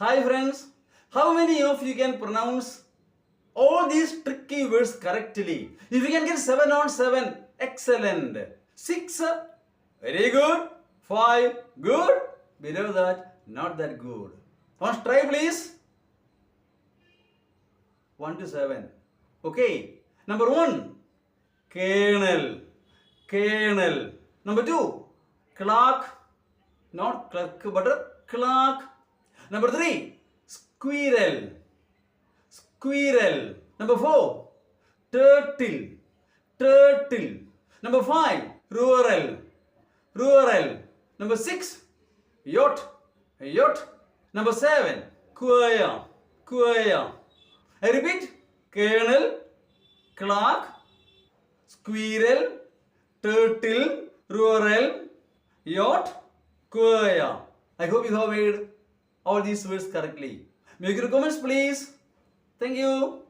Hi friends, how many of you can pronounce all these tricky words correctly? If you can get 7 on 7, excellent. 6, very good. 5, good. Below that, not that good. Once try please. 1 to 7. Okay. Number 1, kernel. Kernel. Number 2, clock. Not clerk but clock. Number 3, squirrel. Squirrel. Number 4, turtle. Turtle. Number 5, rural. Rural. Number 6, yacht. Yacht. Number 7, choir. Choir. I repeat, kernel, clock, squirrel, turtle, rural, yacht, choir. I hope you have made all these words correctly. Make your comments please. Thank you.